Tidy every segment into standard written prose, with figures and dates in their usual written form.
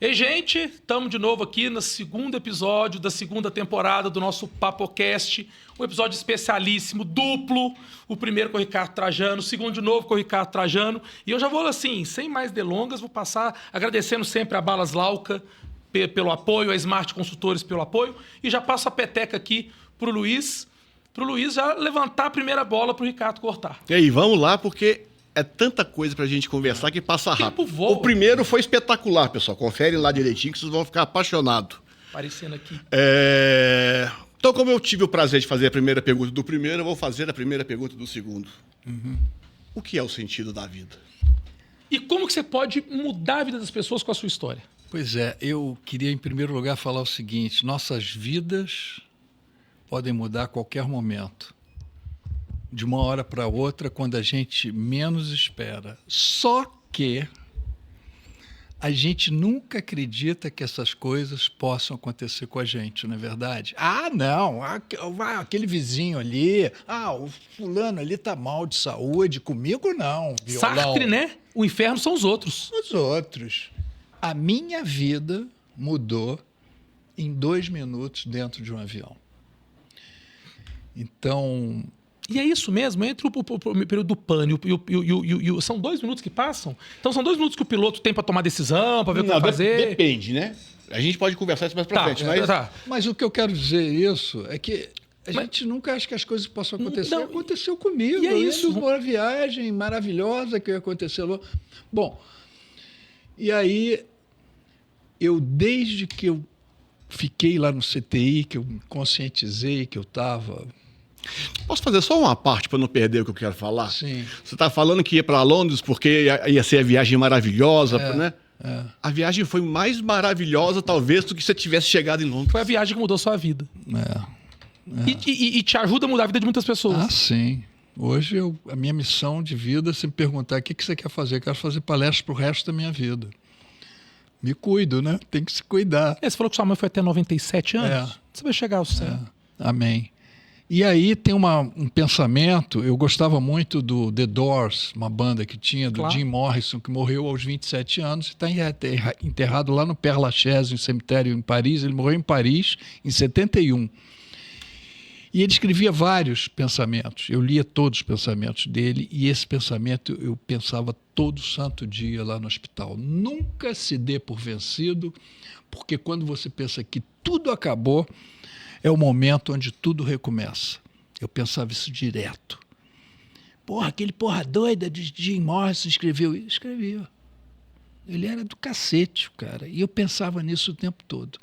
Ei, gente, estamos de novo aqui no segundo episódio da segunda temporada do nosso Papocast. Um episódio especialíssimo, duplo. O primeiro com o Ricardo Trajano, o segundo de novo com o Ricardo Trajano. E eu já vou assim, sem mais delongas, vou passar agradecendo sempre a Balas Lauca pelo apoio, a Smart Consultores pelo apoio. E já passo a peteca aqui pro Luiz já levantar a primeira bola pro Ricardo cortar. E aí, vamos lá, porque é tanta coisa pra gente conversar que passa rápido. O primeiro foi espetacular, pessoal. Confere lá direitinho que vocês vão ficar apaixonados. Aparecendo aqui. Então, como eu tive o prazer de fazer a primeira pergunta do primeiro, eu vou fazer a primeira pergunta do segundo. O que é o sentido da vida? E como que você pode mudar a vida das pessoas com a sua história? Pois é, eu queria em primeiro lugar falar o seguinte: nossas vidas podem mudar a qualquer momento. De uma hora para outra, quando a gente menos espera. Só que a gente nunca acredita que essas coisas possam acontecer com a gente, não é verdade? Ah, não, aquele vizinho ali, o fulano ali tá mal de saúde, comigo não. Violão. Sartre, né? O inferno são os outros. Os outros. A minha vida mudou em 2 minutos dentro de um avião. Então... E é isso mesmo, entre o período do pânico e são 2 minutos que passam? Então são 2 minutos que o piloto tem para tomar decisão, para ver o que vai fazer? Depende, né? A gente pode conversar isso mais pra frente. Mas o que eu quero dizer isso é que a gente nunca acha que as coisas possam acontecer. Não, aconteceu comigo. E é isso. Uma viagem maravilhosa que aconteceu. Bom, e aí eu, desde que eu fiquei lá no CTI, que eu me conscientizei que eu estava... Posso fazer só uma parte para não perder o que eu quero falar? Sim. Você está falando que ia para Londres porque ia ser a viagem maravilhosa, né? A viagem foi mais maravilhosa, talvez, do que se você tivesse chegado em Londres. Foi a viagem que mudou sua vida. E te ajuda a mudar a vida de muitas pessoas. Ah, sim. Hoje, a minha missão de vida, se me perguntar o que você quer fazer, eu quero fazer palestras para o resto da minha vida. Me cuido, né? Tem que se cuidar. Você falou que sua mãe foi até 97 anos? Você vai chegar ao céu. Amém. E aí tem um pensamento, eu gostava muito do The Doors, uma banda que tinha, do Jim Morrison, que morreu aos 27 anos e está enterrado lá no Père Lachaise, um cemitério em Paris. Ele morreu em Paris em 71. E ele escrevia vários pensamentos, eu lia todos os pensamentos dele, e esse pensamento eu pensava todo santo dia lá no hospital. Nunca se dê por vencido, porque quando você pensa que tudo acabou, é o momento onde tudo recomeça. Eu pensava isso direto. Aquele porra doida de Jim Morrison escreveu isso? Escrevia. Ele era do cacete, cara. E eu pensava nisso o tempo todo.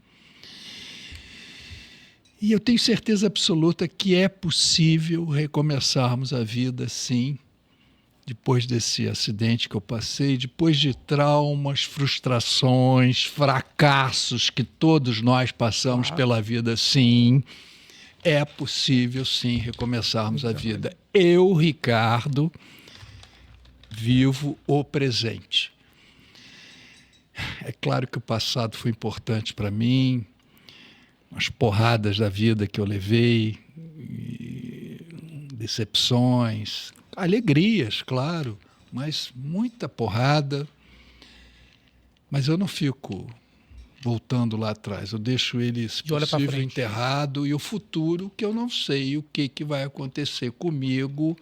E eu tenho certeza absoluta que é possível recomeçarmos a vida, sim, depois desse acidente que eu passei, depois de traumas, frustrações, fracassos que todos nós passamos pela vida, sim, é possível, sim, recomeçarmos a vida. Eu, Ricardo, vivo o presente. É claro que o passado foi importante para mim, as porradas da vida que eu levei, decepções, alegrias, claro, mas muita porrada. Mas eu não fico voltando lá atrás. Eu deixo ele, se possível, enterrado. E o futuro, que eu não sei o que vai acontecer comigo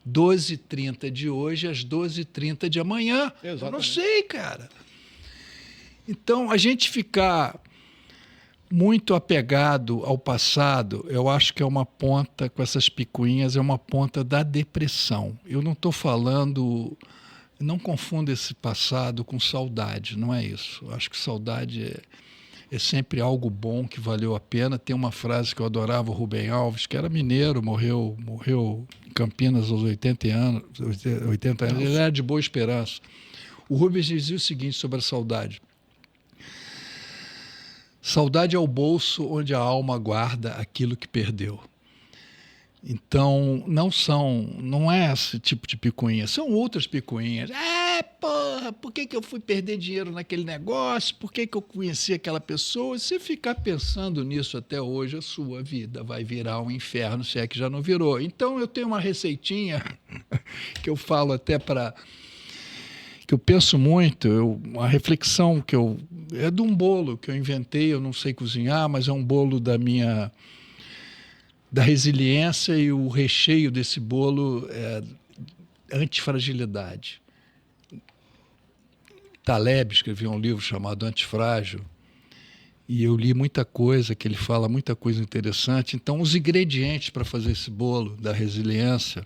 12h30 de hoje às 12h30 de amanhã. Exatamente. Eu não sei, cara. Então, a gente ficar muito apegado ao passado, eu acho que é uma ponta, com essas picuinhas, é uma ponta da depressão. Eu não estou falando, não confunda esse passado com saudade, não é isso. Eu acho que saudade é sempre algo bom, que valeu a pena. Tem uma frase que eu adorava, o Rubem Alves, que era mineiro, morreu em Campinas aos 80 anos, ele era de Boa Esperança. O Rubens dizia o seguinte sobre a saudade: saudade é o bolso onde a alma guarda aquilo que perdeu. Então, não é esse tipo de picuinha, são outras picuinhas. Porra, por que eu fui perder dinheiro naquele negócio? Por que eu conheci aquela pessoa? Se ficar pensando nisso até hoje, a sua vida vai virar um inferno, se é que já não virou. Então, eu tenho uma receitinha que eu falo até que eu penso muito, uma reflexão que eu é de um bolo que eu inventei, eu não sei cozinhar, mas é um bolo da resiliência, e o recheio desse bolo é antifragilidade. Taleb escreveu um livro chamado Antifrágil, e eu li muita coisa, que ele fala muita coisa interessante. Então, os ingredientes para fazer esse bolo da resiliência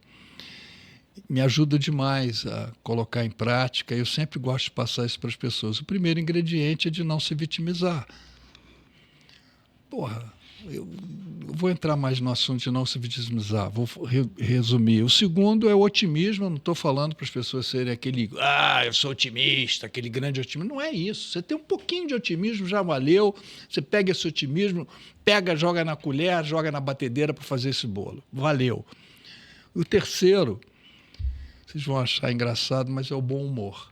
me ajuda demais a colocar em prática. Eu sempre gosto de passar isso para as pessoas. O primeiro ingrediente é de não se vitimizar. Eu vou entrar mais no assunto de não se vitimizar, vou resumir. O segundo é o otimismo. Eu não estou falando para as pessoas serem aquele, eu sou otimista, aquele grande otimismo. Não é isso. Você tem um pouquinho de otimismo, já valeu. Você pega esse otimismo, joga na colher, joga na batedeira para fazer esse bolo. Valeu. O terceiro, vocês vão achar engraçado, mas é o bom humor.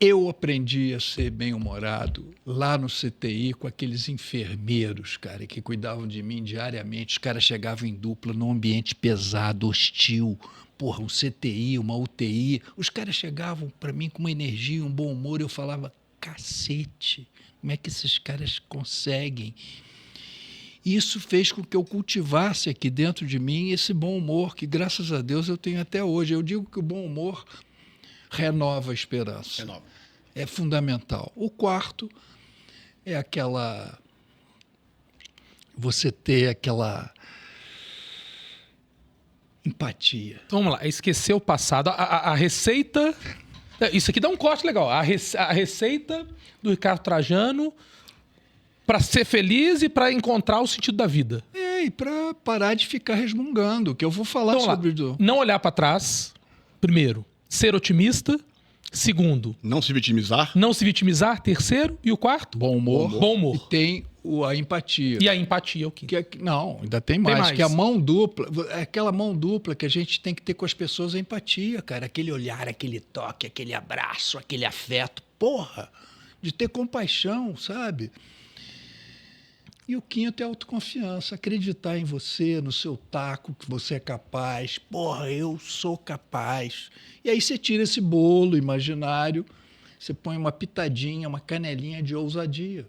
Eu aprendi a ser bem-humorado lá no CTI com aqueles enfermeiros, cara, que cuidavam de mim diariamente. Os caras chegavam em dupla num ambiente pesado, hostil. Um CTI, uma UTI. Os caras chegavam para mim com uma energia, um bom humor. Eu falava, cacete, como é que esses caras conseguem? Isso fez com que eu cultivasse aqui dentro de mim esse bom humor, que graças a Deus eu tenho até hoje. Eu digo que o bom humor renova a esperança. É fundamental. O quarto é você ter aquela empatia. Então, vamos lá, esquecer o passado. A receita... Isso aqui dá um corte legal. A receita do Ricardo Trajano para ser feliz e para encontrar o sentido da vida. E para parar de ficar resmungando, que eu vou falar sobre... Não olhar para trás, primeiro. Ser otimista. Segundo, não se vitimizar. Não se vitimizar. Terceiro. E o quarto? Bom humor. Bom humor. E tem a empatia. E a empatia é o quê? Não, ainda tem mais. Que a mão dupla, aquela mão dupla que a gente tem que ter com as pessoas, a empatia, cara. Aquele olhar, aquele toque, aquele abraço, aquele afeto. De ter compaixão, sabe? E o quinto é a autoconfiança, acreditar em você, no seu taco, que você é capaz. Eu sou capaz. E aí você tira esse bolo imaginário, você põe uma pitadinha, uma canelinha de ousadia.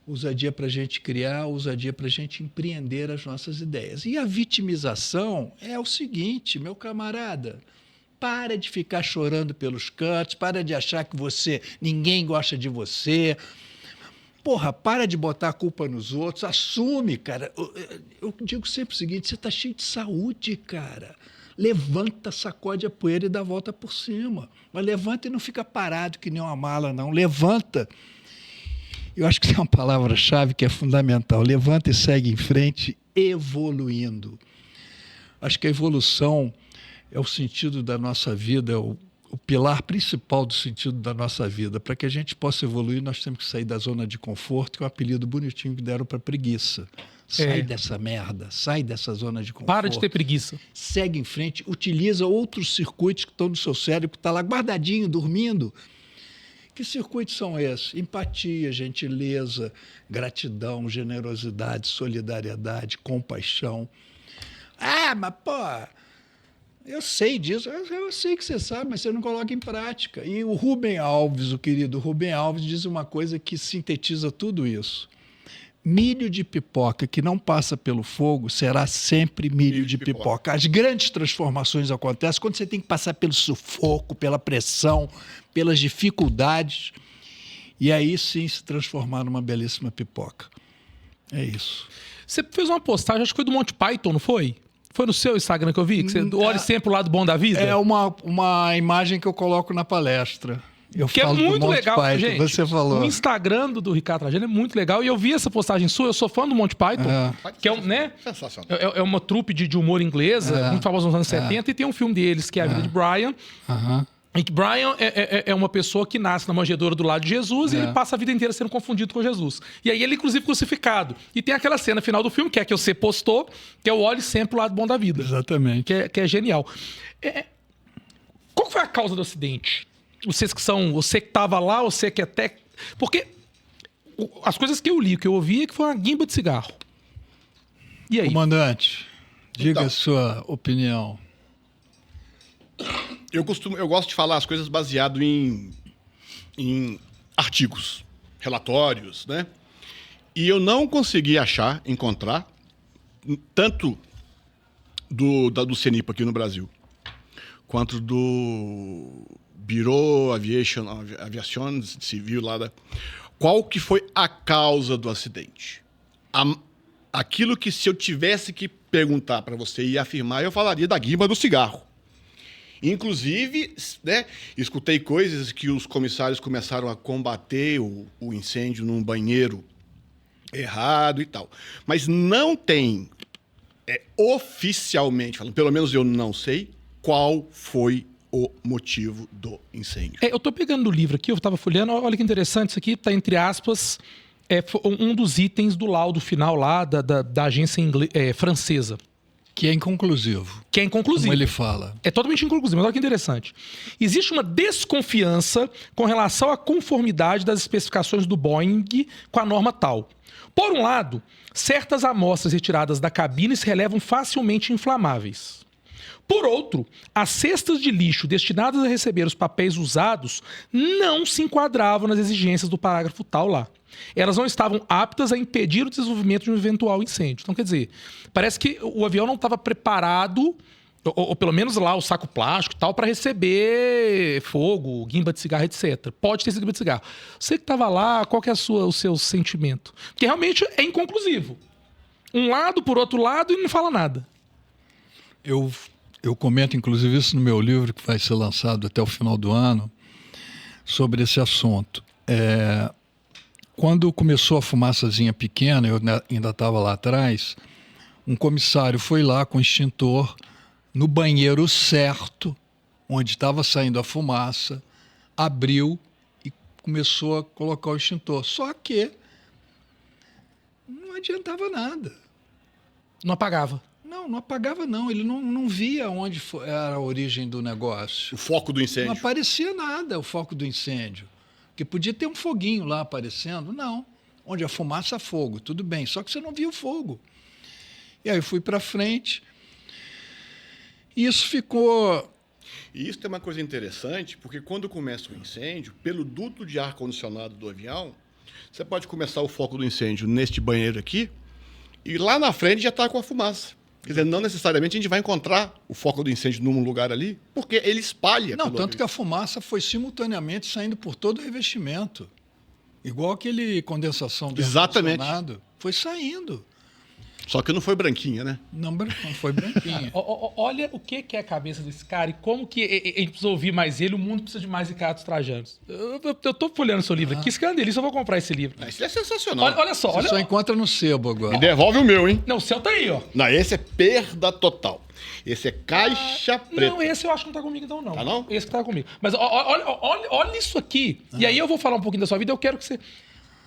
Ousadia para a gente criar, ousadia para a gente empreender as nossas ideias. E a vitimização é o seguinte, meu camarada, para de ficar chorando pelos cantos, para de achar que ninguém gosta de você. Para de botar a culpa nos outros, assume, cara. Eu digo sempre o seguinte, você está cheio de saúde, cara. Levanta, sacode a poeira e dá a volta por cima. Mas levanta e não fica parado que nem uma mala, não. Levanta. Eu acho que tem uma palavra-chave que é fundamental. Levanta e segue em frente, evoluindo. Acho que a evolução é o sentido da nossa vida, é o pilar principal do sentido da nossa vida. Para que a gente possa evoluir, nós temos que sair da zona de conforto, que é um apelido bonitinho que deram para preguiça. Sai dessa merda, sai dessa zona de conforto. Para de ter preguiça. Segue em frente, utiliza outros circuitos que estão no seu cérebro, que está lá guardadinho, dormindo. Que circuitos são esses? Empatia, gentileza, gratidão, generosidade, solidariedade, compaixão. Mas eu sei disso, eu sei que você sabe, mas você não coloca em prática. E o Rubem Alves, o querido Rubem Alves, diz uma coisa que sintetiza tudo isso. Milho de pipoca que não passa pelo fogo será sempre milho de pipoca. As grandes transformações acontecem quando você tem que passar pelo sufoco, pela pressão, pelas dificuldades, e aí sim se transformar numa belíssima pipoca. É isso. Você fez uma postagem, acho que foi do Monty Python, não foi? Foi no seu Instagram que eu vi? Que você olha sempre o lado bom da vida? É uma imagem que eu coloco na palestra. Que é muito legal, Python, gente. Você falou. O Instagram do Ricardo Trajano é muito legal. E eu vi essa postagem sua, eu sou fã do Monty Python, que é, né? Sensacional. É uma trupe de humor inglesa, muito famosa nos anos 70, e tem um filme deles, que é A Vida de Brian. E que Brian é uma pessoa que nasce na manjedoura do lado de Jesus e ele passa a vida inteira sendo confundido com Jesus. E aí ele, inclusive, crucificado. E tem aquela cena final do filme, que é a que você postou, que é o Olhe Sempre o Lado Bom da Vida. Exatamente. Que é genial. Qual foi a causa do acidente? Vocês que são... Você que estava lá, você que até... Porque as coisas que eu li, que eu ouvi, é que foi uma guimba de cigarro. E aí? Comandante, diga a sua opinião. Eu gosto de falar as coisas baseado em artigos, relatórios, né? E eu não consegui encontrar, tanto do CENIPA aqui no Brasil, quanto do Bureau Aviação Civil lá, qual que foi a causa do acidente. Aquilo que, se eu tivesse que perguntar para você e afirmar, eu falaria da guimba do cigarro. Inclusive, né, escutei coisas que os comissários começaram a combater o incêndio num banheiro errado e tal. Mas não tem, oficialmente falando, pelo menos eu não sei, qual foi o motivo do incêndio. Eu estou pegando o livro aqui, eu estava folheando, olha que interessante, isso aqui está entre aspas, um dos itens do laudo final lá da agência francesa. Que é inconclusivo. Que é inconclusivo. Como ele fala. É totalmente inconclusivo, mas olha que interessante. Existe uma desconfiança com relação à conformidade das especificações do Boeing com a norma tal. Por um lado, certas amostras retiradas da cabine se relevam facilmente inflamáveis. Por outro, as cestas de lixo destinadas a receber os papéis usados não se enquadravam nas exigências do parágrafo tal lá. Elas não estavam aptas a impedir o desenvolvimento de um eventual incêndio. Então, quer dizer, parece que o avião não estava preparado, ou pelo menos lá o saco plástico e tal, para receber fogo, guimba de cigarro, etc. Pode ter sido guimba de cigarro. Você que estava lá, qual que é o seu sentimento? Porque realmente é inconclusivo. Um lado por outro lado e não fala nada. Eu comento, inclusive, isso no meu livro, que vai ser lançado até o final do ano, sobre esse assunto. Quando começou a fumaçazinha pequena, eu ainda estava lá atrás, um comissário foi lá com o extintor no banheiro certo, onde estava saindo a fumaça, abriu e começou a colocar o extintor. Só que não adiantava nada. Não apagava. Não apagava não. Ele não via onde era a origem do negócio. O foco do incêndio. Não aparecia nada, o foco do incêndio. Porque podia ter um foguinho lá aparecendo. Não. Onde a fumaça, fogo. Tudo bem. Só que você não via o fogo. E aí eu fui para frente. E isso ficou... E isso tem uma coisa interessante, porque quando começa o incêndio, pelo duto de ar-condicionado do avião, você pode começar o foco do incêndio neste banheiro aqui, e lá na frente já está com a fumaça. Quer dizer, não necessariamente a gente vai encontrar o foco do incêndio num lugar ali, porque ele espalha. Não, tanto que a fumaça foi simultaneamente saindo por todo o revestimento. Igual aquele condensação do ar-condicionado. Foi saindo. Só que não foi branquinha, né? Não foi branquinha. Olha o que é a cabeça desse cara e como que a gente precisa ouvir mais ele, o mundo precisa de mais Ricardo Trajanos. Eu tô folheando seu livro aqui, isso que é uma delícia, eu vou comprar esse livro. Isso é sensacional. Olha só. Você só encontra no sebo agora. Me devolve o meu, hein? Não, o seu tá aí, ó. Não, esse é perda total. Esse é caixa preta. Não, esse eu acho que não tá comigo então, não. Tá não? Esse que tá comigo. Mas olha isso aqui. E aí eu vou falar um pouquinho da sua vida, eu quero que você...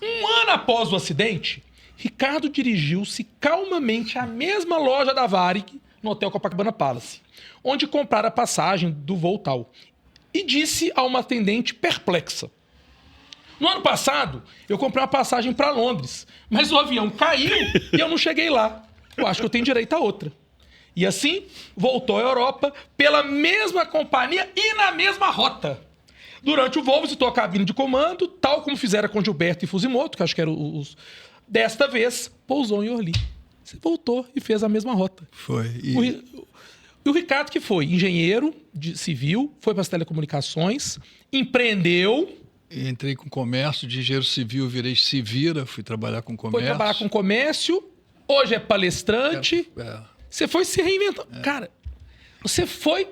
Um ano após o acidente... Ricardo dirigiu-se calmamente à mesma loja da Varig, no Hotel Copacabana Palace, onde comprara a passagem do voo tal, e disse a uma atendente perplexa: no ano passado, eu comprei uma passagem para Londres, mas o avião caiu e eu não cheguei lá. Eu acho que eu tenho direito a outra. E assim, voltou à Europa pela mesma companhia e na mesma rota. Durante o voo, visitou a cabine de comando, tal como fizera com Gilberto e Fusimoto, que acho que eram os... Desta vez, pousou em Orly. Você voltou e fez a mesma rota. Foi. O Ricardo, que foi engenheiro civil, foi para as telecomunicações, empreendeu. Entrei com comércio, de engenheiro civil, virei civira, fui trabalhar com comércio. Foi trabalhar com comércio, hoje é palestrante. Você foi se reinventando. Cara, você foi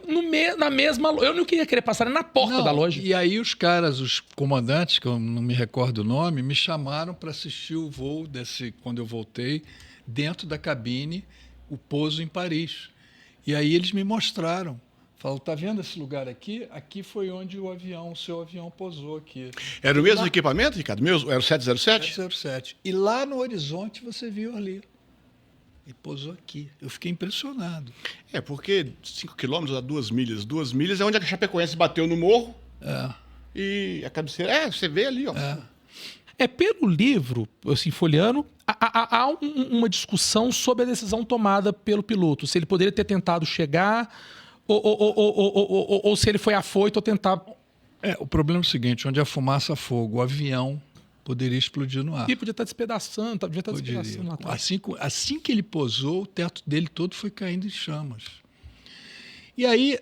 na mesma loja. Eu não queria querer passar na porta da loja. E aí os caras, os comandantes, que eu não me recordo o nome, me chamaram para assistir o voo quando eu voltei, dentro da cabine, o pouso em Paris. E aí eles me mostraram. Falaram, tá vendo esse lugar aqui? Aqui foi onde o seu avião pousou aqui. Era o mesmo equipamento, Ricardo? Era o 707? 707. E lá no horizonte você viu ali. E pousou aqui. Eu fiquei impressionado. Porque 5 quilômetros a 2 milhas. 2 milhas é onde a Chapecoense bateu no morro. E a cabeceira... você vê ali, ó. Pelo livro, assim, folheando, há uma discussão sobre a decisão tomada pelo piloto. Se ele poderia ter tentado chegar ou se ele foi afoito ou tentar O problema é o seguinte, onde a fumaça, fogo, o avião poderia explodir no ar. E podia estar despedaçando, devia estar despedaçando lá atrás. Assim que ele pousou, o teto dele todo foi caindo em chamas. E aí,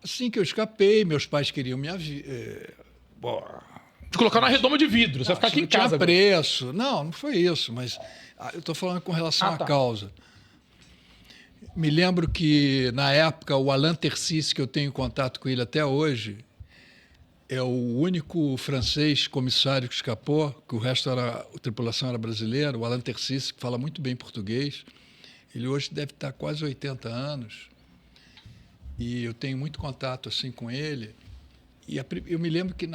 assim que eu escapei, meus pais queriam me Te colocar na redoma de vidro, você vai ficar aqui em casa. Tinha preço. Não foi isso, mas eu estou falando com relação à causa. Me lembro que, na época, o Alain Tercis, que eu tenho contato com ele até hoje, é o único francês comissário que escapou, que o resto a tripulação era brasileira, o Alain Tercis, que fala muito bem português. Ele hoje deve estar quase 80 anos. E eu tenho muito contato assim com ele. E eu me lembro que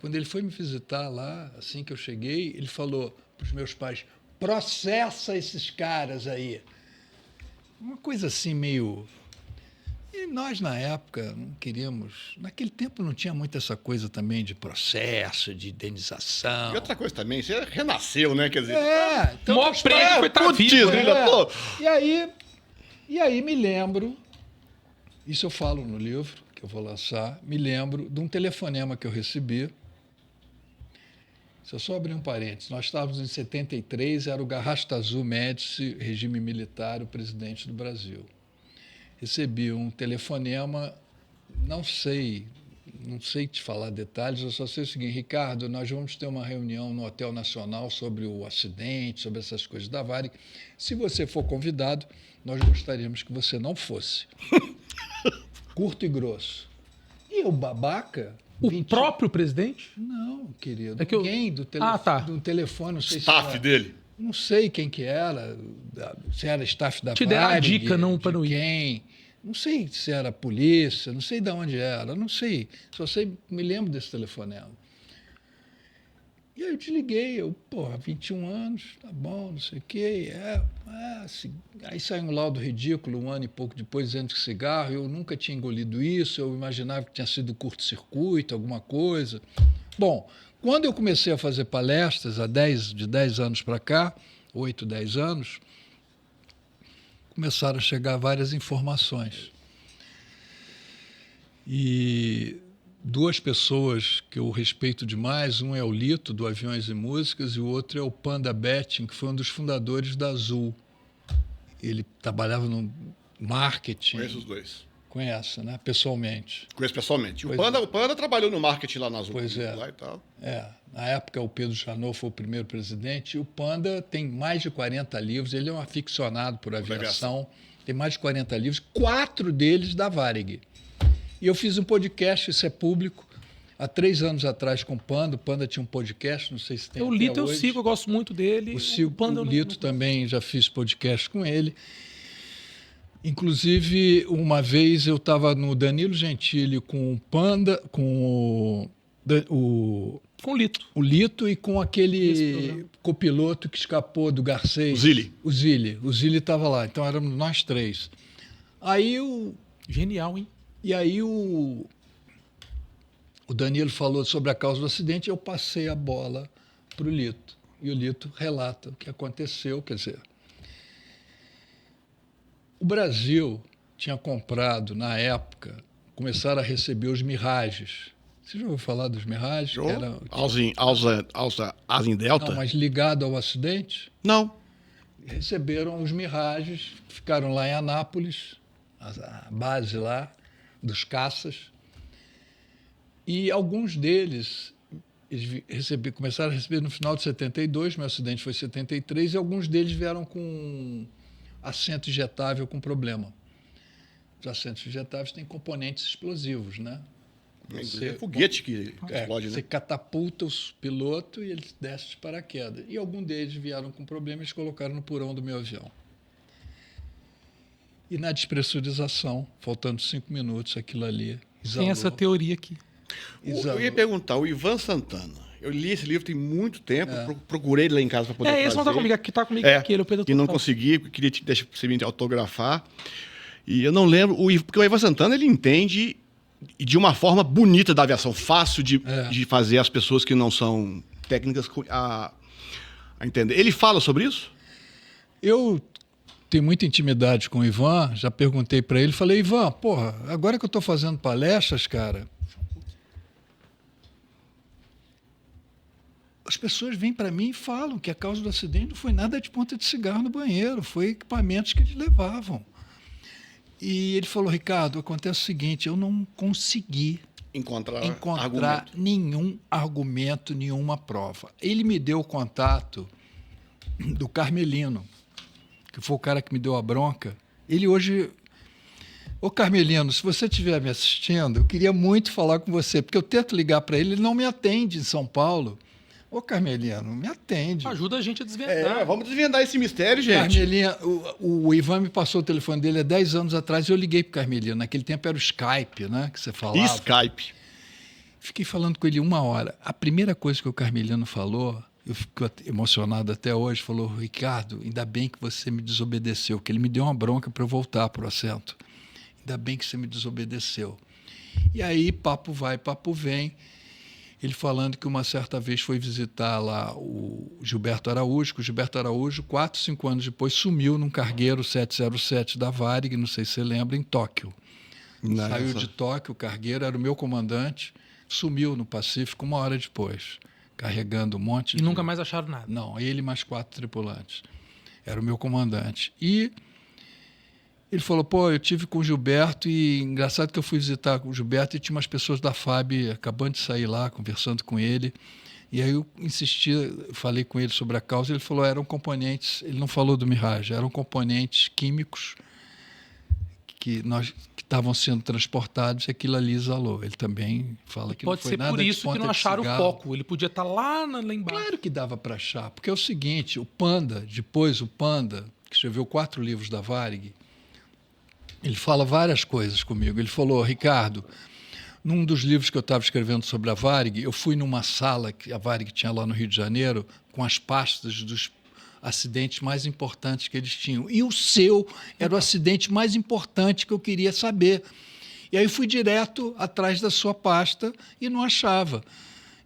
quando ele foi me visitar lá, assim que eu cheguei, ele falou para os meus pais: processa esses caras aí. Uma coisa assim meio... E nós, na época, não queríamos... Naquele tempo não tinha muito essa coisa também de processo, de indenização. E outra coisa também, você renasceu, né? Quer dizer... Então, o maior prêmio foi estar vivo. E aí me lembro, isso eu falo no livro, que eu vou lançar, me lembro de um telefonema que eu recebi. Se eu só abrir um parênteses, nós estávamos em 73, era o Garrastazu Médici, regime militar, o presidente do Brasil. Recebi um telefonema, não sei te falar detalhes, eu só sei o seguinte: Ricardo, nós vamos ter uma reunião no Hotel Nacional sobre o acidente, sobre essas coisas da Varig. Se você for convidado, nós gostaríamos que você não fosse. Curto e grosso. E o babaca... O próprio presidente? Não, querido. Alguém do telefone, não sei staff dele. Não sei quem que era, se era staff da Te deram a dica não para não ir. Quem? Não sei se era polícia, não sei de onde era, não sei. Só sei, me lembro desse telefonema. E aí eu desliguei, 21 anos, tá bom, não sei o quê. Aí saiu um laudo ridículo, um ano e pouco depois, dizendo que cigarro, eu nunca tinha engolido isso, eu imaginava que tinha sido curto-circuito, alguma coisa. Bom, quando eu comecei a fazer palestras, de 10 anos para cá, 8, 10 anos, começaram a chegar várias informações. E 2 pessoas que eu respeito demais, um é o Lito, do Aviões e Músicas, e o outro é o Panda Betting, que foi um dos fundadores da Azul. Ele trabalhava no marketing. Conheço os dois. Conhece, né? Pessoalmente. Conheço pessoalmente. O Panda trabalhou no marketing lá na Azul. Pois é. Lá e tal. Na época, o Pedro Janot foi o primeiro presidente, e o Panda tem mais de 40 livros, ele é um aficionado por aviação, tem mais de 40 livros, 4 deles da Varig. E eu fiz um podcast, isso é público, há 3 anos atrás com o Panda tinha um podcast, não sei se tem O Lito eu sigo, eu gosto muito dele. O Lito também, já fiz podcast com ele. Inclusive, uma vez eu estava no Danilo Gentili com o Panda, com o Lito. O Lito e com aquele copiloto que escapou do Garcês. O Zilli. O Zilli estava lá, então éramos nós 3. Aí Genial, hein? E aí o Danilo falou sobre a causa do acidente, eu passei a bola para o Lito. E o Lito relata o que aconteceu, quer dizer... O Brasil tinha comprado, na época, começaram a receber os Mirages. Você já ouviu falar dos Mirages? Asin Delta? Não, mas ligado ao acidente? Não. Receberam os Mirages, ficaram lá em Anápolis, a base lá dos caças, e alguns deles começaram a receber no final de 72, meu acidente foi em 73, e alguns deles vieram com assento injetável com problema. Os assentos injetáveis têm componentes explosivos, né? É foguete que explode, né? Você catapulta os pilotos e eles descem de paraquedas. E alguns deles vieram com problema e eles colocaram no porão do meu avião. E na despressurização, faltando 5 minutos, aquilo ali exalou. Tem essa teoria aqui. Eu ia perguntar, o Ivan Santana. Eu li esse livro tem muito tempo, procurei ele lá em casa para poder trazer. Esse não está comigo aqui, está comigo aqui. Ele é o Pedro e não consegui, queria te deixar você me autografar. E eu não lembro, porque o Ivan Santana ele entende de uma forma bonita da aviação, fácil de fazer as pessoas que não são técnicas a entender. Ele fala sobre isso? Eu tenho muita intimidade com o Ivan, já perguntei para ele, falei, Ivan, agora que eu estou fazendo palestras, cara, as pessoas vêm para mim e falam que a causa do acidente não foi nada de ponta de cigarro no banheiro, foi equipamentos que eles levavam. E ele falou, Ricardo, acontece o seguinte, eu não consegui encontrar nenhum argumento, nenhuma prova. Ele me deu o contato do Carmelino, que foi o cara que me deu a bronca. Ele hoje... Ô, Carmelino, se você estiver me assistindo, eu queria muito falar com você, porque eu tento ligar para ele, ele não me atende em São Paulo. Ô, Carmelino, me atende. Ajuda a gente a desvendar. Vamos desvendar esse mistério, gente. Carmelino, o Ivan me passou o telefone dele há 10 anos atrás e eu liguei para o Carmelino. Naquele tempo era o Skype, né, que você falava. Skype. Fiquei falando com ele 1 hora. A primeira coisa que o Carmelino falou, eu fico emocionado até hoje, falou, Ricardo, ainda bem que você me desobedeceu, que ele me deu uma bronca para eu voltar para o assento. Ainda bem que você me desobedeceu. E aí, papo vai, papo vem. Ele falando que uma certa vez foi visitar lá o Gilberto Araújo, que o Gilberto Araújo, 4, 5 anos depois, sumiu num cargueiro 707 da Varig, não sei se você lembra, em Tóquio. Nossa. Saiu de Tóquio, o cargueiro era o meu comandante, sumiu no Pacífico 1 hora depois, carregando um monte de... E nunca mais acharam nada? Não, ele mais 4 tripulantes. Era o meu comandante. E ele falou, pô, eu tive com o Gilberto e engraçado que eu fui visitar o Gilberto e tinha umas pessoas da FAB acabando de sair lá, conversando com ele. E aí eu insisti, falei com ele sobre a causa, ele falou, eram componentes, ele não falou do Mirage, eram componentes químicos que estavam sendo transportados e aquilo ali exalou. Ele também fala que pode não foi nada de Pode ser por isso que não acharam o foco. Ele podia estar lá embaixo. Claro que dava para achar, porque é o seguinte, o Panda, que escreveu 4 livros da Varig, ele fala várias coisas comigo. Ele falou, Ricardo, num dos livros que eu estava escrevendo sobre a Varig, eu fui numa sala que a Varig tinha lá no Rio de Janeiro, com as pastas dos acidentes mais importantes que eles tinham. E o seu era o acidente mais importante que eu queria saber. E aí fui direto atrás da sua pasta e não achava.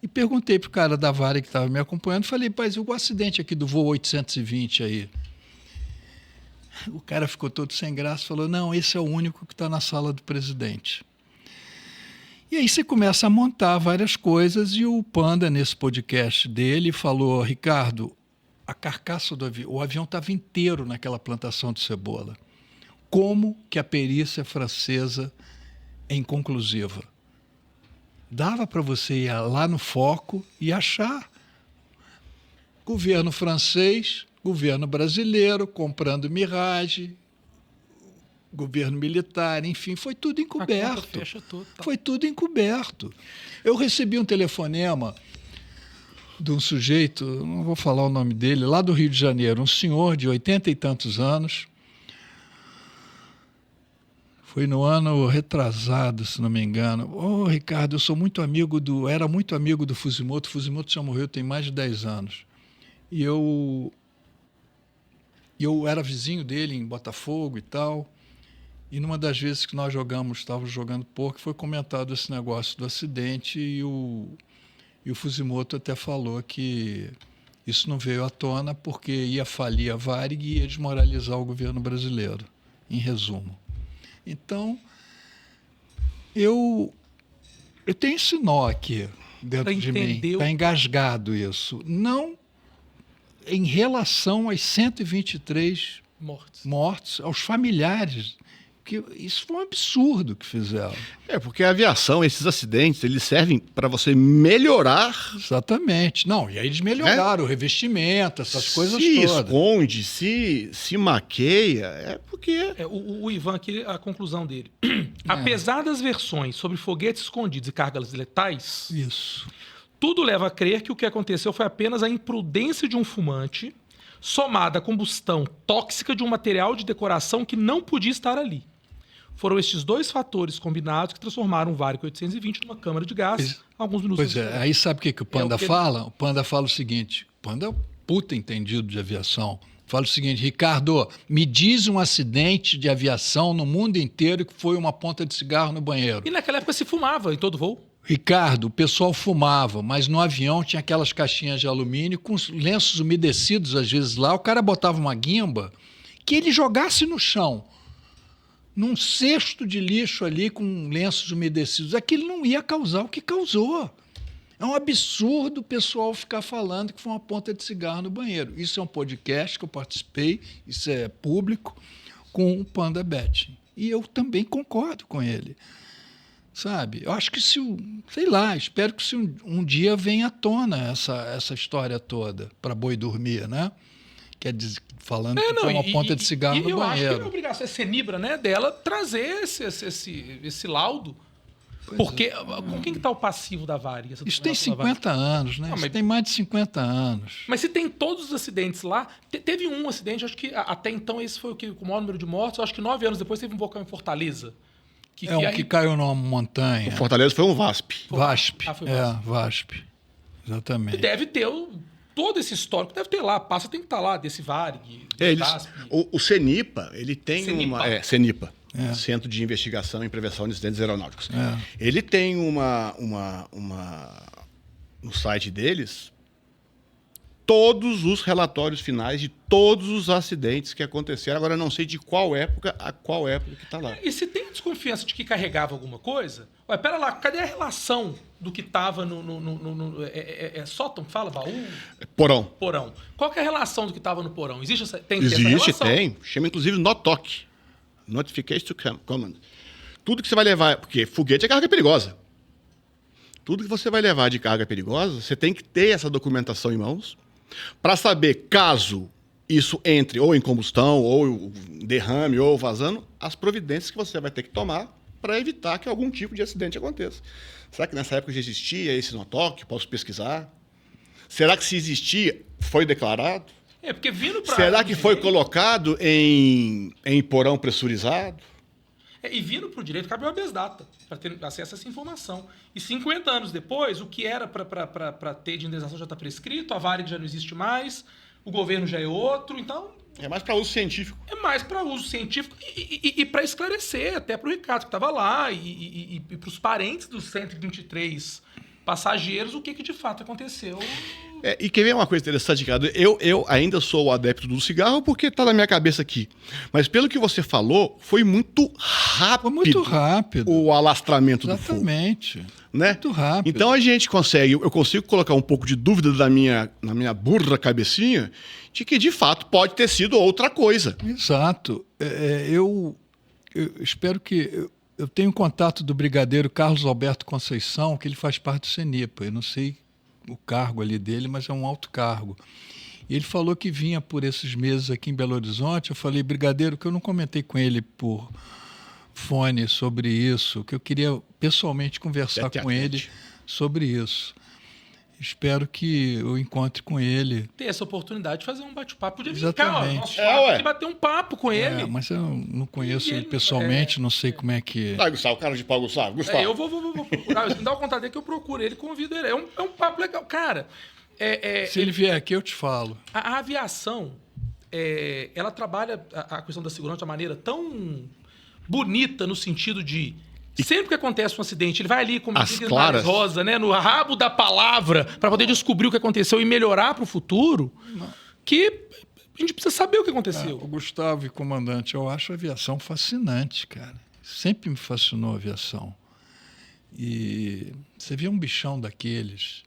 E perguntei para o cara da Varig que estava me acompanhando, falei, mas o acidente aqui do voo 820 aí? O cara ficou todo sem graça e falou, não, esse é o único que está na sala do presidente. E aí você começa a montar várias coisas e o Panda, nesse podcast dele, falou, Ricardo, a carcaça do avião, o avião estava inteiro naquela plantação de cebola. Como que a perícia francesa é inconclusiva? Dava para você ir lá no foco e achar. Governo francês, governo brasileiro, comprando Mirage, governo militar, enfim, foi tudo encoberto. Foi tudo encoberto. Eu recebi um telefonema de um sujeito, não vou falar o nome dele, lá do Rio de Janeiro, um senhor de 80 e tantos anos. Foi no ano retrasado, se não me engano. Ô, Ricardo, eu sou era muito amigo do Fujimoto. O Fujimoto já morreu tem mais de 10 anos. E eu era vizinho dele em Botafogo e tal, e numa das vezes que nós estávamos jogando poker, foi comentado esse negócio do acidente e o Fujimoto até falou que isso não veio à tona porque ia falir a Varig e ia desmoralizar o governo brasileiro, em resumo. Então, eu tenho esse nó aqui dentro de mim, está engasgado isso. Não em relação aos 123 mortos, aos familiares, que isso foi um absurdo que fizeram. Porque a aviação, esses acidentes, eles servem para você melhorar. Exatamente. Não, e aí eles melhoraram o revestimento, essas coisas todas. Se esconde, se maqueia, porque... O Ivan aqui, a conclusão dele. Apesar das versões sobre foguetes escondidos e cargas letais... Isso. Tudo leva a crer que o que aconteceu foi apenas a imprudência de um fumante, somada à combustão tóxica de um material de decoração que não podia estar ali. Foram estes 2 fatores combinados que transformaram o Varig 820 numa câmara de gás alguns minutos depois. Aí sabe o que o Panda fala? O Panda fala o seguinte, o Panda é um puta entendido de aviação, fala o seguinte, Ricardo, me diz um acidente de aviação no mundo inteiro que foi uma ponta de cigarro no banheiro. E naquela época se fumava em todo voo. Ricardo, o pessoal fumava, mas no avião tinha aquelas caixinhas de alumínio com lenços umedecidos, às vezes lá, o cara botava uma guimba que ele jogasse no chão, num cesto de lixo ali com lenços umedecidos. Aquilo não ia causar o que causou. É um absurdo o pessoal ficar falando que foi uma ponta de cigarro no banheiro. Isso é um podcast que eu participei, isso é público, com o Panda Betting. E eu também concordo com ele. Sabe? Eu acho que sei lá, espero que um dia venha à tona essa história toda para boi dormir, né? Quer dizer, falando que foi uma ponta de cigarro no banheiro. Eu acho que a obrigação é Senibra, né, dela trazer esse laudo. Porque com quem que está o passivo da Varig? Isso tem 50 anos, né? Isso tem mais de 50 anos. Mas se tem todos os acidentes lá, teve um acidente, acho que até então esse foi o maior número de mortos, acho que 9 anos depois teve um vulcão em Fortaleza. Que caiu numa montanha. O Fortaleza foi um VASP. VASP. Foi VASP. VASP. Exatamente. E deve ter todo esse histórico, deve ter lá, passa tem que estar lá, desse Varig, VASP. O CENIPA, ele tem CENIPA. CENIPA. Centro de Investigação e Prevenção de Incidentes Aeronáuticos. Ele tem no site deles todos os relatórios finais de todos os acidentes que aconteceram. Agora, eu não sei de qual época a qual época que está lá. E se tem desconfiança de que carregava alguma coisa, pera lá, cadê a relação do que estava sótão, fala, baú? Porão. Porão. Qual que é a relação do que estava no porão? Existe essa relação? Tem. Chama, inclusive, NOTOC. Notification to Command. Tudo que você vai levar... Porque foguete é carga perigosa. Tudo que você vai levar de carga perigosa, você tem que ter essa documentação em mãos para saber, caso isso entre ou em combustão, ou derrame, ou vazando, as providências que você vai ter que tomar para evitar que algum tipo de acidente aconteça. Será que nessa época já existia esse NOTOC? Posso pesquisar? Será que se existia, foi declarado? Porque vindo para... Será que foi colocado em porão pressurizado? E vindo para o direito, cabe o habeas data, para ter acesso a essa informação. E 50 anos depois, o que era para ter de indenização já está prescrito, a Varig já não existe mais, o governo já é outro, então... É mais para uso científico. É mais para uso científico e para esclarecer, até para o Ricardo, que estava lá, e para os parentes dos 123 passageiros, o que de fato aconteceu. E quer ver uma coisa interessante, Ricardo? Eu ainda sou o adepto do cigarro porque está na minha cabeça aqui. Mas pelo que você falou, foi muito rápido. Foi muito rápido. O alastramento do fogo. Exatamente. Né? Muito rápido. Então eu consigo colocar um pouco de dúvida na minha burra cabecinha de que, de fato, pode ter sido outra coisa. Exato. Eu espero que... Eu tenho contato do brigadeiro Carlos Alberto Conceição, que ele faz parte do CENIPA. Eu não sei o cargo ali dele, mas é um alto cargo. E ele falou que vinha por esses meses aqui em Belo Horizonte. Eu falei, brigadeiro, que eu não comentei com ele por fone sobre isso, que eu queria pessoalmente conversar com ele sobre isso. Espero que eu encontre com ele. Ter essa oportunidade de fazer um bate-papo. Podia vir Exatamente. cá, nosso papo, bater um papo com ele. Mas eu não conheço ele pessoalmente, não sei como é que... Vai, Gustavo, cara de pau, Gustavo. Eu vou procurar. Me dá o contato dele que eu procuro ele, convido ele. É um papo legal. Cara... Se ele vier aqui, eu te falo. A aviação, ela trabalha a questão da segurança de uma maneira tão bonita no sentido de... Sempre que acontece um acidente, ele vai ali com claras rosa, né, no rabo da palavra, para poder descobrir o que aconteceu e melhorar para o futuro, que a gente precisa saber o que aconteceu. O Gustavo e comandante, eu acho a aviação fascinante, cara. Sempre me fascinou a aviação. E você vê um bichão daqueles.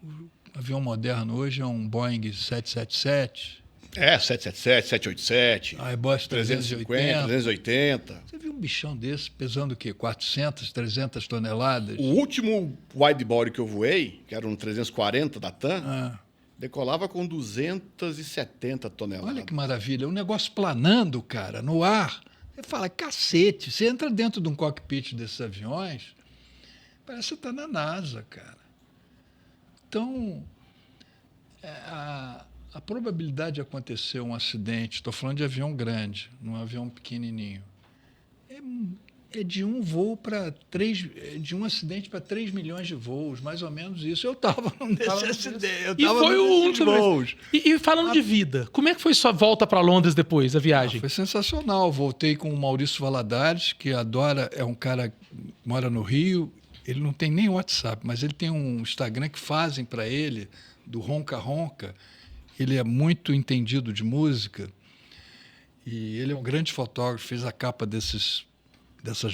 O avião moderno hoje é um Boeing 777. 777, 787. Airbus 350, 380. Você viu um bichão desse pesando o quê? 400, 300 toneladas? O último widebody que eu voei, que era um 340 da TAM, decolava com 270 toneladas. Olha que maravilha. Um negócio planando, cara, no ar. Você fala, cacete, você entra dentro de um cockpit desses aviões, parece que você está na NASA, cara. Então, a probabilidade de acontecer um acidente, estou falando de avião grande, num avião pequenininho, é de um voo para 3, de um acidente para 3 milhões de voos, mais ou menos isso. Eu estava nesse acidente. E foi um dos voos. E falando de vida, como é que foi sua volta para Londres depois, a viagem? Foi sensacional. Voltei com o Maurício Valadares, que adora, é um cara que mora no Rio. Ele não tem nem WhatsApp, mas ele tem um Instagram que fazem para ele, do Ronca Ronca. Ele é muito entendido de música e ele é um grande fotógrafo, fez a capa dessas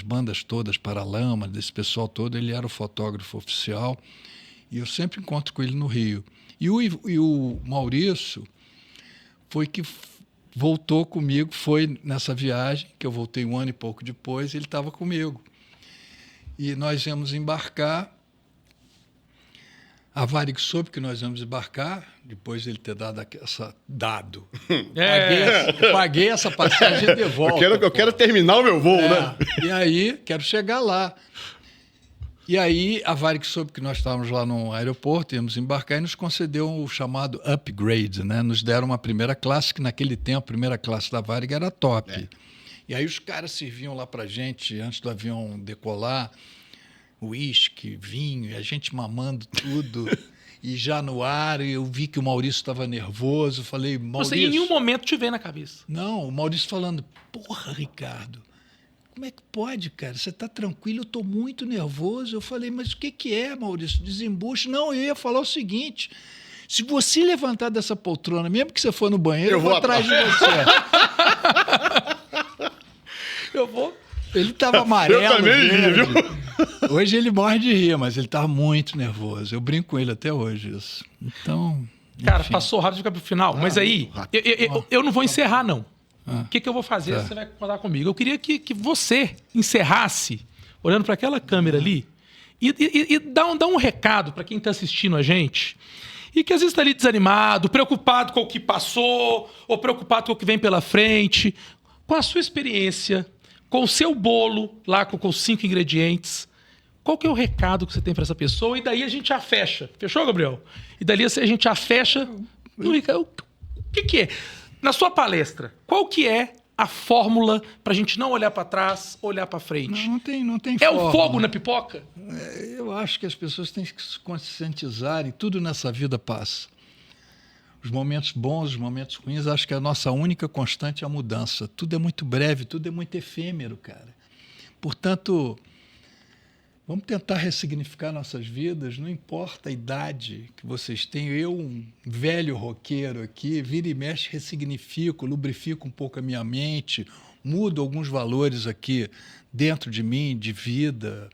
bandas todas, Paralama, desse pessoal todo. Ele era o fotógrafo oficial E eu sempre encontro com ele no Rio. E o Maurício foi que voltou comigo, foi nessa viagem, que eu voltei 1 ano e pouco depois, ele estava comigo. E nós íamos embarcar. A Varig soube que nós íamos embarcar, depois de ele ter dado essa... Paguei essa passagem de volta. Eu quero terminar o meu voo, né? E aí, quero chegar lá. E aí, a Varig soube que nós estávamos lá no aeroporto, íamos embarcar, e nos concedeu o chamado upgrade, né? Nos deram uma primeira classe, que naquele tempo, a primeira classe da Varig era top. E aí os caras serviam lá pra gente, antes do avião decolar, uísque, vinho, e a gente mamando tudo. E já no ar, eu vi que o Maurício estava nervoso. Falei, Maurício... Você em nenhum momento te veio na cabeça. Não, o Maurício falando, porra, Ricardo, como é que pode, cara? Você está tranquilo, eu estou muito nervoso. Eu falei, mas o que é, Maurício? Desembuche. Não, eu ia falar o seguinte, se você levantar dessa poltrona, mesmo que você for no banheiro, eu vou atrás de você. Eu vou... Ele estava amarelo. Eu também ri, viu? Hoje ele morre de rir, mas ele estava muito nervoso. Eu brinco com ele até hoje isso. Então... Cara, enfim. passou rápido, fica pro final. Mas aí, eu não vou encerrar, não. O que eu vou fazer? Você vai contar comigo. Eu queria que você encerrasse, olhando para aquela câmera ali, e dar um recado para quem está assistindo a gente, e que às vezes está ali desanimado, preocupado com o que passou, ou preocupado com o que vem pela frente, com a sua experiência, com o seu bolo, lá com os 5 ingredientes. Qual que é o recado que você tem para essa pessoa? E daí a gente já fecha. Fechou, Gabriel? E dali a gente já fecha. O que é? Na sua palestra, qual que é a fórmula para a gente não olhar para trás, olhar para frente? Não tem É fórmula. o fogo na pipoca? Eu acho que as pessoas têm que se conscientizarem. Tudo nessa vida passa. Os momentos bons, os momentos ruins, acho que a nossa única constante é a mudança. Tudo é muito breve, tudo é muito efêmero, cara. Portanto, vamos tentar ressignificar nossas vidas, não importa a idade que vocês têm. Eu, um velho roqueiro aqui, vira e mexe, ressignifico, lubrifico um pouco a minha mente, mudo alguns valores aqui dentro de mim, de vida.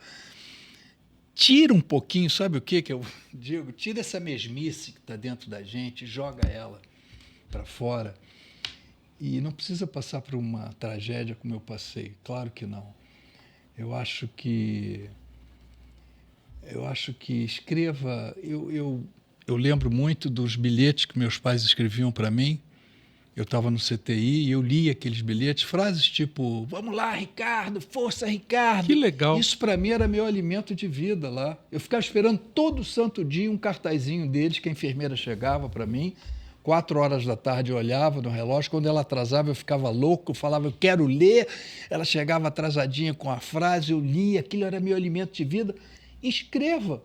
Tira um pouquinho, sabe o que eu digo? Tira essa mesmice que está dentro da gente, joga ela para fora. E não precisa passar por uma tragédia como eu passei, claro que não. Eu acho que escreva... Eu lembro muito dos bilhetes que meus pais escreviam para mim. Eu estava no CTI e eu li aqueles bilhetes, frases tipo, vamos lá, Ricardo, força, Ricardo. Que legal. Isso para mim era meu alimento de vida lá. Eu ficava esperando todo santo dia um cartazinho deles, que a enfermeira chegava para mim, 4 horas da tarde eu olhava no relógio, quando ela atrasava eu ficava louco, eu falava, eu quero ler, ela chegava atrasadinha com a frase, eu lia, aquilo era meu alimento de vida. Escreva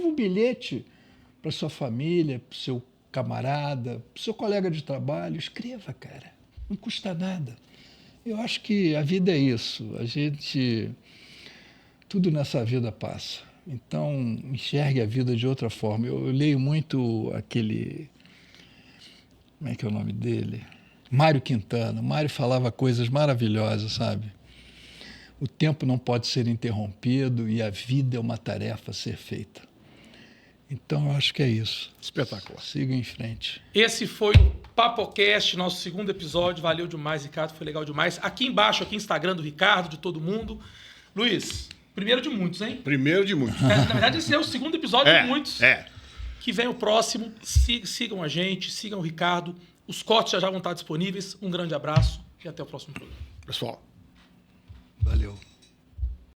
um bilhete para sua família, para o seu camarada, para o seu colega de trabalho, escreva, cara, não custa nada. Eu acho que a vida é isso, tudo nessa vida passa, então enxergue a vida de outra forma. Eu leio muito aquele, como é que é o nome dele? Mário Quintana. O Mário falava coisas maravilhosas, sabe? O tempo não pode ser interrompido e a vida é uma tarefa a ser feita. Então, eu acho que é isso. Espetacular. Siga em frente. Esse foi o PapoCast, nosso 2º episódio. Valeu demais, Ricardo. Foi legal demais. Aqui embaixo, aqui Instagram do Ricardo, de todo mundo. Luiz, primeiro de muitos, hein? Primeiro de muitos. Na verdade, esse é o 2º episódio de muitos. É. Que vem o próximo. Sigam a gente, sigam o Ricardo. Os cortes já vão estar disponíveis. Um grande abraço e até o próximo programa. Pessoal. Valeu.